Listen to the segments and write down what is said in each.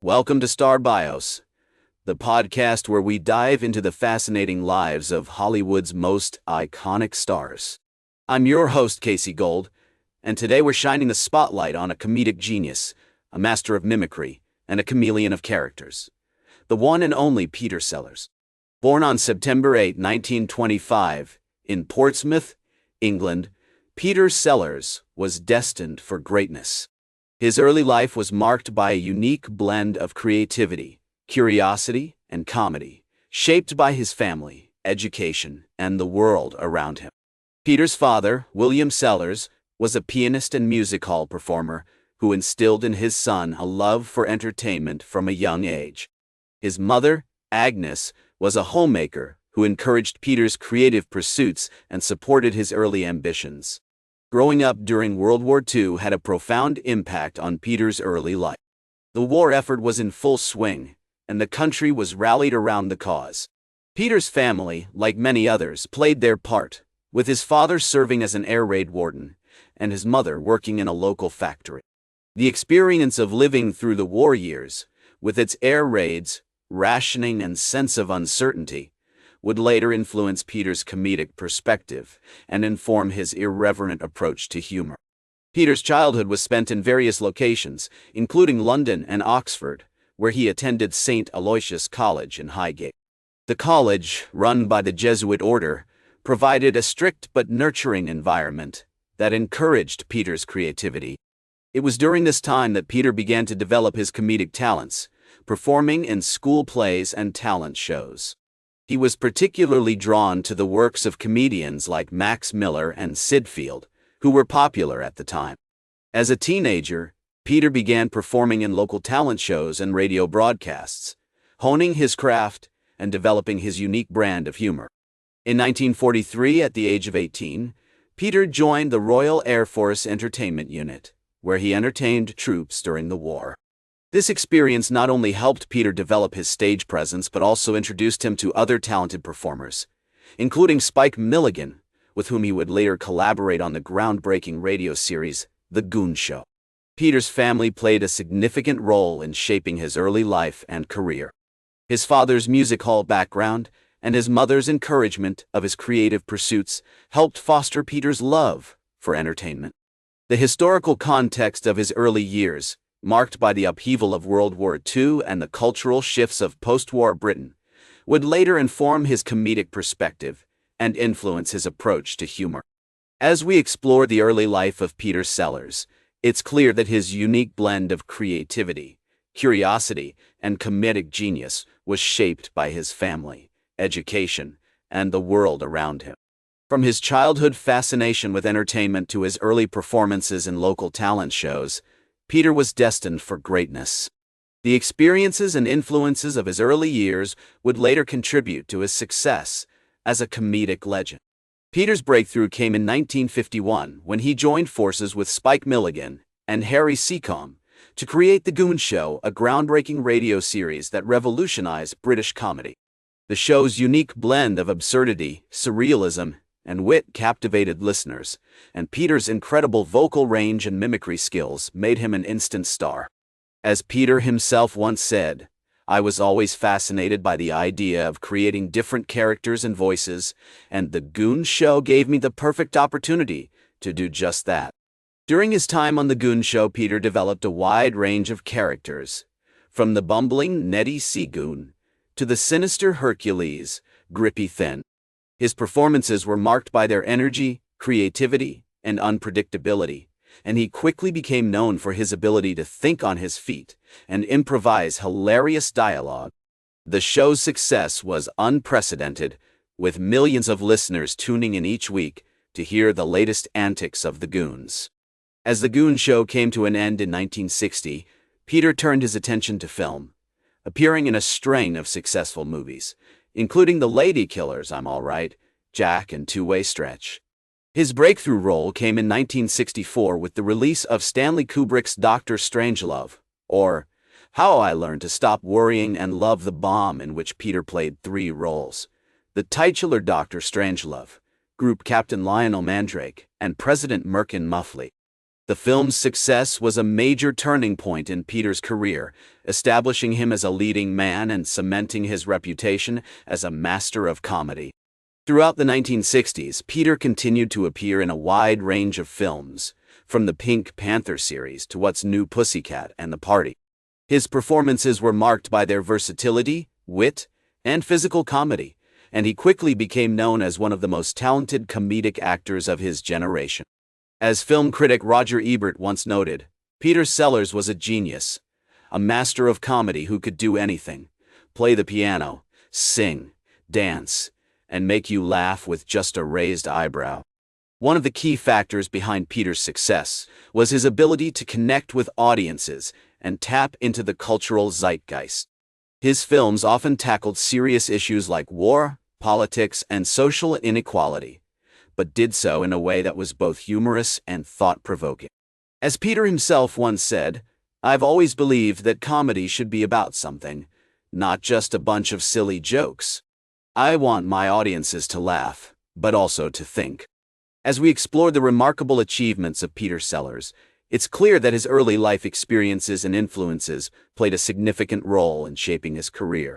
Welcome to Star Bios, the podcast where we dive into the fascinating lives of Hollywood's most iconic stars. I'm your host, Casey Gold, and today we're shining the spotlight on a comedic genius, a master of mimicry, and a chameleon of characters. The one and only Peter Sellers. Born on September 8, 1925, in Portsmouth, England, Peter Sellers was destined for greatness. His early life was marked by a unique blend of creativity, curiosity, and comedy, shaped by his family, education, and the world around him. Peter's father, William Sellers, was a pianist and music hall performer who instilled in his son a love for entertainment from a young age. His mother, Agnes, was a homemaker who encouraged Peter's creative pursuits and supported his early ambitions. Growing up during World War II had a profound impact on Peter's early life. The war effort was in full swing, and the country was rallied around the cause. Peter's family, like many others, played their part, with his father serving as an air raid warden, and his mother working in a local factory. The experience of living through the war years, with its air raids, rationing, and sense of uncertainty, would later influence Peter's comedic perspective and inform his irreverent approach to humor. Peter's childhood was spent in various locations, including London and Oxford, where he attended St. Aloysius College in Highgate. The college, run by the Jesuit order, provided a strict but nurturing environment that encouraged Peter's creativity. It was during this time that Peter began to develop his comedic talents, performing in school plays and talent shows. He was particularly drawn to the works of comedians like Max Miller and Sid Field, who were popular at the time. As a teenager, Peter began performing in local talent shows and radio broadcasts, honing his craft and developing his unique brand of humor. In 1943, at the age of 18, Peter joined the Royal Air Force Entertainment Unit, where he entertained troops during the war. This experience not only helped Peter develop his stage presence but also introduced him to other talented performers, including Spike Milligan, with whom he would later collaborate on the groundbreaking radio series The Goon Show. Peter's family played a significant role in shaping his early life and career. His father's music hall background and his mother's encouragement of his creative pursuits helped foster Peter's love for entertainment. The historical context of his early years, marked by the upheaval of World War II and the cultural shifts of post-war Britain, would later inform his comedic perspective and influence his approach to humor. As we explore the early life of Peter Sellers, it's clear that his unique blend of creativity, curiosity, and comedic genius was shaped by his family, education, and the world around him. From his childhood fascination with entertainment to his early performances in local talent shows, Peter was destined for greatness. The experiences and influences of his early years would later contribute to his success as a comedic legend. Peter's breakthrough came in 1951 when he joined forces with Spike Milligan and Harry Seacombe to create The Goon Show, a groundbreaking radio series that revolutionized British comedy. The show's unique blend of absurdity, surrealism, and wit captivated listeners, and Peter's incredible vocal range and mimicry skills made him an instant star. As Peter himself once said, "I was always fascinated by the idea of creating different characters and voices, and The Goon Show gave me the perfect opportunity to do just that." During his time on The Goon Show, Peter developed a wide range of characters, from the bumbling Nettie Seagoon to the sinister Hercules, Grippy Thin. His performances were marked by their energy, creativity, and unpredictability, and he quickly became known for his ability to think on his feet and improvise hilarious dialogue. The show's success was unprecedented, with millions of listeners tuning in each week to hear the latest antics of the Goons. As The Goon Show came to an end in 1960, Peter turned his attention to film, appearing in a string of successful movies, including The Lady Killers, I'm All Right, Jack, and Two-Way Stretch. His breakthrough role came in 1964 with the release of Stanley Kubrick's Dr. Strangelove, or How I Learned to Stop Worrying and Love the Bomb, in which Peter played 3 roles: the titular Dr. Strangelove, Group Captain Lionel Mandrake, and President Merkin Muffley. The film's success was a major turning point in Peter's career, establishing him as a leading man and cementing his reputation as a master of comedy. Throughout the 1960s, Peter continued to appear in a wide range of films, from the Pink Panther series to What's New Pussycat and The Party. His performances were marked by their versatility, wit, and physical comedy, and he quickly became known as one of the most talented comedic actors of his generation. As film critic Roger Ebert once noted, Peter Sellers was a genius, a master of comedy who could do anything: play the piano, sing, dance, and make you laugh with just a raised eyebrow. One of the key factors behind Peter's success was his ability to connect with audiences and tap into the cultural zeitgeist. His films often tackled serious issues like war, politics, and social inequality, but did so in a way that was both humorous and thought-provoking. As Peter himself once said, "I've always believed that comedy should be about something, not just a bunch of silly jokes. I want my audiences to laugh, but also to think." As we explore the remarkable achievements of Peter Sellers, it's clear that his early life experiences and influences played a significant role in shaping his career.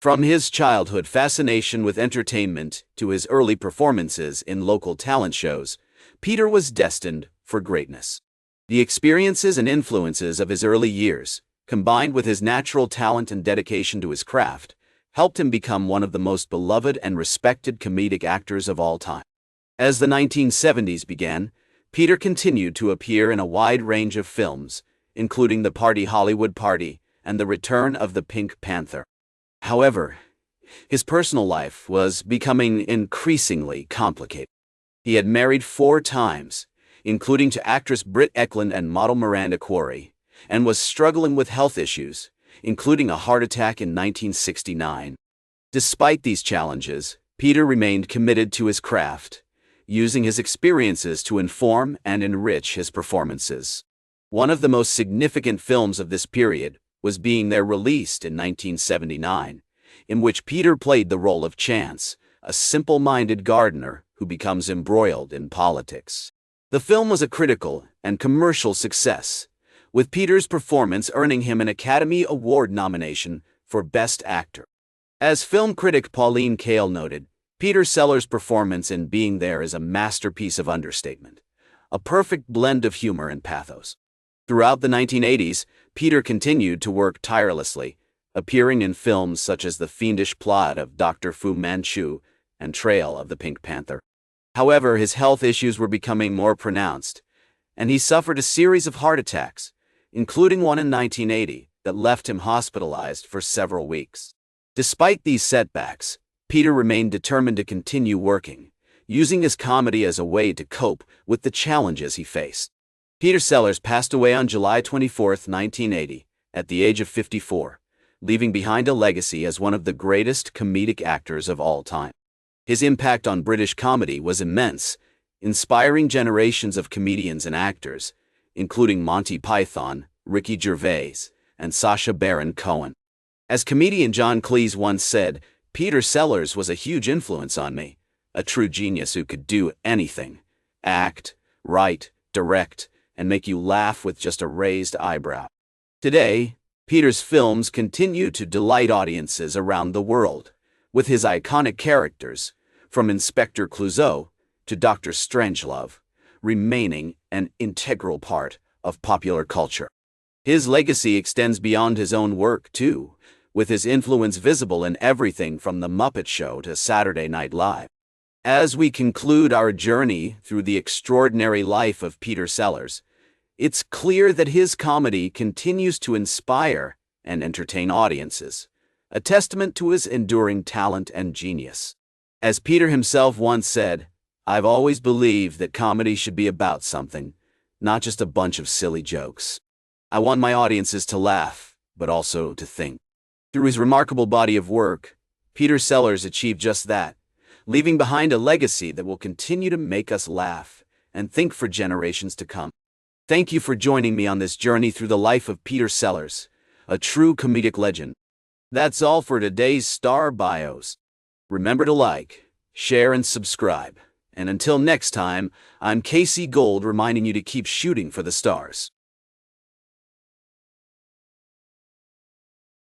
From his childhood fascination with entertainment to his early performances in local talent shows, Peter was destined for greatness. The experiences and influences of his early years, combined with his natural talent and dedication to his craft, helped him become one of the most beloved and respected comedic actors of all time. As the 1970s began, Peter continued to appear in a wide range of films, including The Hollywood Party and The Return of the Pink Panther. However, his personal life was becoming increasingly complicated. He had married 4 times, including to actress Britt Ekland and model Miranda Quarry, and was struggling with health issues, including a heart attack in 1969. Despite these challenges, Peter remained committed to his craft, using his experiences to inform and enrich his performances. One of the most significant films of this period was Being There, released in 1979, in which Peter played the role of Chance, a simple-minded gardener who becomes embroiled in politics. The film was a critical and commercial success, with Peter's performance earning him an Academy Award nomination for Best Actor. As film critic Pauline Kael noted, Peter Sellers' performance in Being There is a masterpiece of understatement, a perfect blend of humor and pathos. Throughout the 1980s, Peter continued to work tirelessly, appearing in films such as The Fiendish Plot of Dr. Fu Manchu and Trail of the Pink Panther. However, his health issues were becoming more pronounced, and he suffered a series of heart attacks, including one in 1980 that left him hospitalized for several weeks. Despite these setbacks, Peter remained determined to continue working, using his comedy as a way to cope with the challenges he faced. Peter Sellers passed away on July 24, 1980, at the age of 54, leaving behind a legacy as one of the greatest comedic actors of all time. His impact on British comedy was immense, inspiring generations of comedians and actors, including Monty Python, Ricky Gervais, and Sacha Baron Cohen. As comedian John Cleese once said, "Peter Sellers was a huge influence on me, a true genius who could do anything: act, write, direct, and make you laugh with just a raised eyebrow." Today, Peter's films continue to delight audiences around the world, with his iconic characters, from Inspector Clouseau to Dr. Strangelove, remaining an integral part of popular culture. His legacy extends beyond his own work, too, with his influence visible in everything from The Muppet Show to Saturday Night Live. As we conclude our journey through the extraordinary life of Peter Sellers, it's clear that his comedy continues to inspire and entertain audiences, a testament to his enduring talent and genius. As Peter himself once said, "I've always believed that comedy should be about something, not just a bunch of silly jokes. I want my audiences to laugh, but also to think." Through his remarkable body of work, Peter Sellers achieved just that, leaving behind a legacy that will continue to make us laugh and think for generations to come. Thank you for joining me on this journey through the life of Peter Sellers, a true comedic legend. That's all for today's Star Bios. Remember to like, share, and subscribe, And until next time, I'm Casey Gold reminding you to keep shooting for the stars.